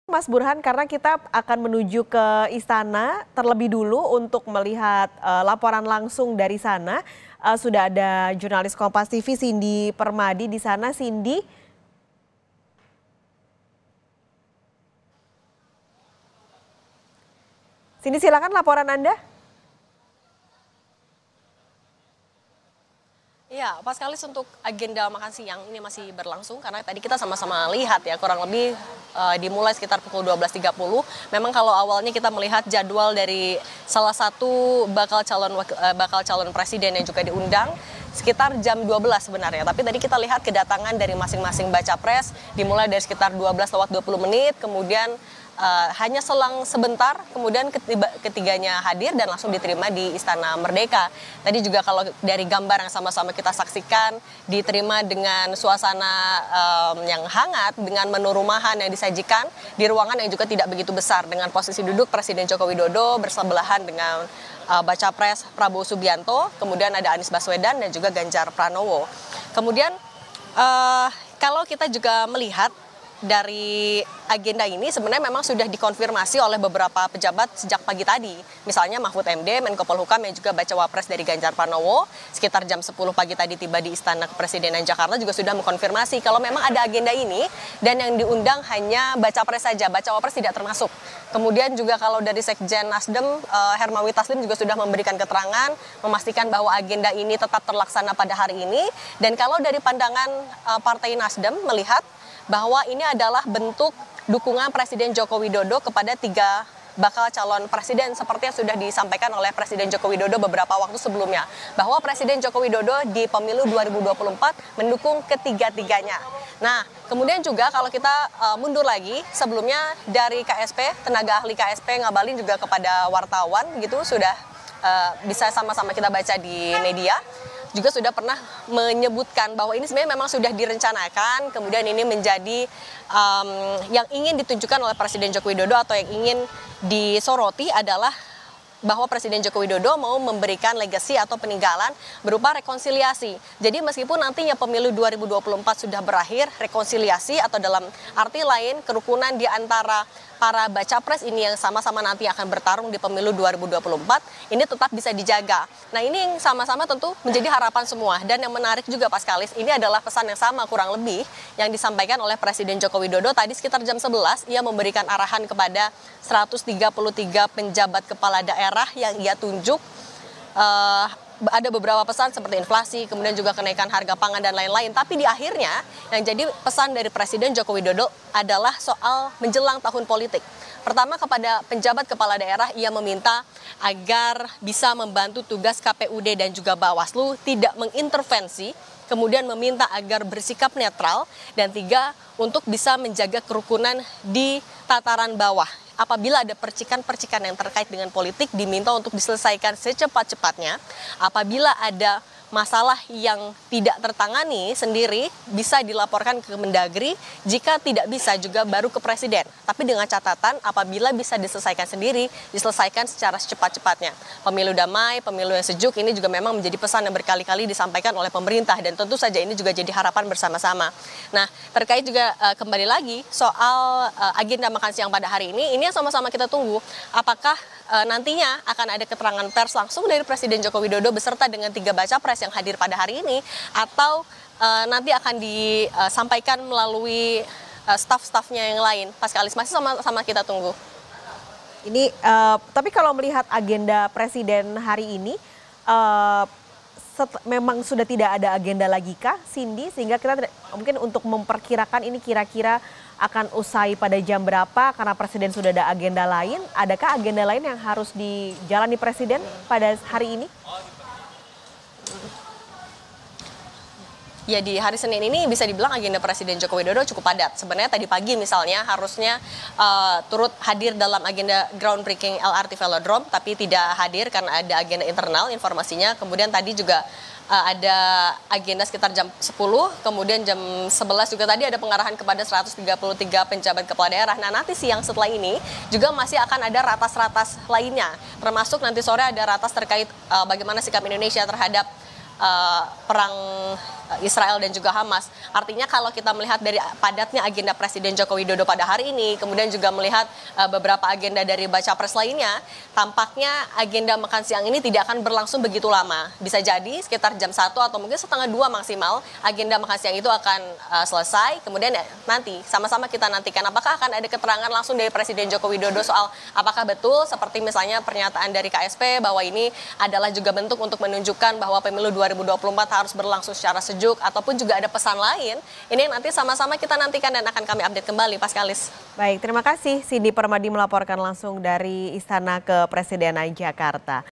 Mas Burhan, karena kita akan menuju ke istana terlebih dulu untuk melihat laporan langsung dari sana. Sudah ada jurnalis Kompas TV Cindy Permadi di sana. Cindy, silakan laporan Anda. Iya, pas kalis untuk agenda makan siang ini masih berlangsung karena tadi kita sama-sama lihat ya kurang lebih dimulai sekitar pukul 12.30. Memang kalau awalnya kita melihat jadwal dari salah satu bakal calon presiden yang juga diundang sekitar jam 12 sebenarnya. Tapi tadi kita lihat kedatangan dari masing-masing baca pres dimulai dari sekitar 12:20, kemudian hanya selang sebentar, kemudian ketiganya hadir dan langsung diterima di Istana Merdeka. Tadi juga kalau dari gambar yang sama-sama kita saksikan, diterima dengan suasana yang hangat, dengan menu rumahan yang disajikan di ruangan yang juga tidak begitu besar, dengan posisi duduk Presiden Joko Widodo bersebelahan dengan baca pres Prabowo Subianto, kemudian ada Anies Baswedan dan juga Ganjar Pranowo. Kemudian kalau kita juga melihat dari agenda ini sebenarnya memang sudah dikonfirmasi oleh beberapa pejabat sejak pagi tadi. Misalnya Mahfud MD, Menko Polhukam yang juga baca wapres dari Ganjar Pranowo sekitar jam 10 pagi tadi tiba di Istana Kepresidenan Jakarta juga sudah mengkonfirmasi kalau memang ada agenda ini dan yang diundang hanya baca pres saja, baca wapres tidak termasuk. Kemudian juga kalau dari Sekjen Nasdem, Hermawi Taslim juga sudah memberikan keterangan memastikan bahwa agenda ini tetap terlaksana pada hari ini. Dan kalau dari pandangan Partai Nasdem melihat bahwa ini adalah bentuk dukungan Presiden Joko Widodo kepada 3 bakal calon presiden seperti yang sudah disampaikan oleh Presiden Joko Widodo beberapa waktu sebelumnya. Bahwa Presiden Joko Widodo di pemilu 2024 mendukung ketiga-tiganya. Nah, kemudian juga kalau kita mundur lagi, sebelumnya dari KSP, tenaga ahli KSP ngabalin juga kepada wartawan gitu, sudah bisa sama-sama kita baca di media. Juga sudah pernah menyebutkan bahwa ini sebenarnya memang sudah direncanakan, kemudian ini menjadi yang ingin ditunjukkan oleh Presiden Joko Widodo atau yang ingin disoroti adalah bahwa Presiden Joko Widodo mau memberikan legasi atau peninggalan berupa rekonsiliasi. Jadi meskipun nantinya pemilu 2024 sudah berakhir, rekonsiliasi atau dalam arti lain kerukunan di antara para baca pres ini yang sama-sama nanti akan bertarung di pemilu 2024 ini tetap bisa dijaga. Nah, ini yang sama-sama tentu menjadi harapan semua. Dan yang menarik juga Pak Skalis, ini adalah pesan yang sama kurang lebih yang disampaikan oleh Presiden Joko Widodo tadi sekitar jam 11 ia memberikan arahan kepada 133 penjabat kepala daerah yang ia tunjuk. Ada beberapa pesan seperti inflasi, kemudian juga kenaikan harga pangan dan lain-lain. Tapi di akhirnya yang jadi pesan dari Presiden Joko Widodo adalah soal menjelang tahun politik. Pertama kepada penjabat kepala daerah ia meminta agar bisa membantu tugas KPUD dan juga Bawaslu tidak mengintervensi, kemudian meminta agar bersikap netral, dan 3 untuk bisa menjaga kerukunan di tataran bawah. Apabila ada percikan-percikan yang terkait dengan politik diminta untuk diselesaikan secepat-cepatnya. Apabila ada masalah yang tidak tertangani sendiri bisa dilaporkan ke Mendagri, jika tidak bisa juga baru ke Presiden. Tapi dengan catatan apabila bisa diselesaikan sendiri, diselesaikan secara secepat-cepatnya. Pemilu damai, pemilu yang sejuk ini juga memang menjadi pesan yang berkali-kali disampaikan oleh pemerintah dan tentu saja ini juga jadi harapan bersama-sama. Nah, terkait juga kembali lagi soal agenda makan siang pada hari ini yang sama-sama kita tunggu apakah nantinya akan ada keterangan pers langsung dari Presiden Joko Widodo beserta dengan 3 baca pres yang hadir pada hari ini atau nanti akan disampaikan melalui staf-stafnya yang lain. Pas Kalis masih sama-sama kita tunggu. Ini tapi kalau melihat agenda Presiden hari ini memang sudah tidak ada agenda lagi kah, Cindy, sehingga kita mungkin untuk memperkirakan ini kira-kira akan usai pada jam berapa karena Presiden sudah ada agenda lain. Adakah agenda lain yang harus dijalani Presiden pada hari ini? Ya, di hari Senin ini bisa dibilang agenda Presiden Joko Widodo cukup padat. Sebenarnya tadi pagi misalnya harusnya turut hadir dalam agenda groundbreaking LRT Velodrome, tapi tidak hadir karena ada agenda internal informasinya. Kemudian tadi juga ada agenda sekitar jam 10, kemudian jam 11 juga tadi ada pengarahan kepada 133 penjabat kepala daerah. Nah, nanti siang setelah ini juga masih akan ada ratas-ratas lainnya, termasuk nanti sore ada ratas terkait bagaimana sikap Indonesia terhadap perang Israel dan juga Hamas. Artinya kalau kita melihat dari padatnya agenda Presiden Joko Widodo pada hari ini, kemudian juga melihat beberapa agenda dari baca pres lainnya, tampaknya agenda makan siang ini tidak akan berlangsung begitu lama. Bisa jadi sekitar jam 1 atau mungkin setengah 2 maksimal, agenda makan siang itu akan selesai. Kemudian nanti sama-sama kita nantikan apakah akan ada keterangan langsung dari Presiden Joko Widodo soal apakah betul seperti misalnya pernyataan dari KSP bahwa ini adalah juga bentuk untuk menunjukkan bahwa pemilu 2024 harus berlangsung secara sejuk, ataupun juga ada pesan lain. Ini yang nanti sama-sama kita nantikan dan akan kami update kembali, Paskalis. Baik, terima kasih Cindy Permadi melaporkan langsung dari Istana Kepresidenan Jakarta.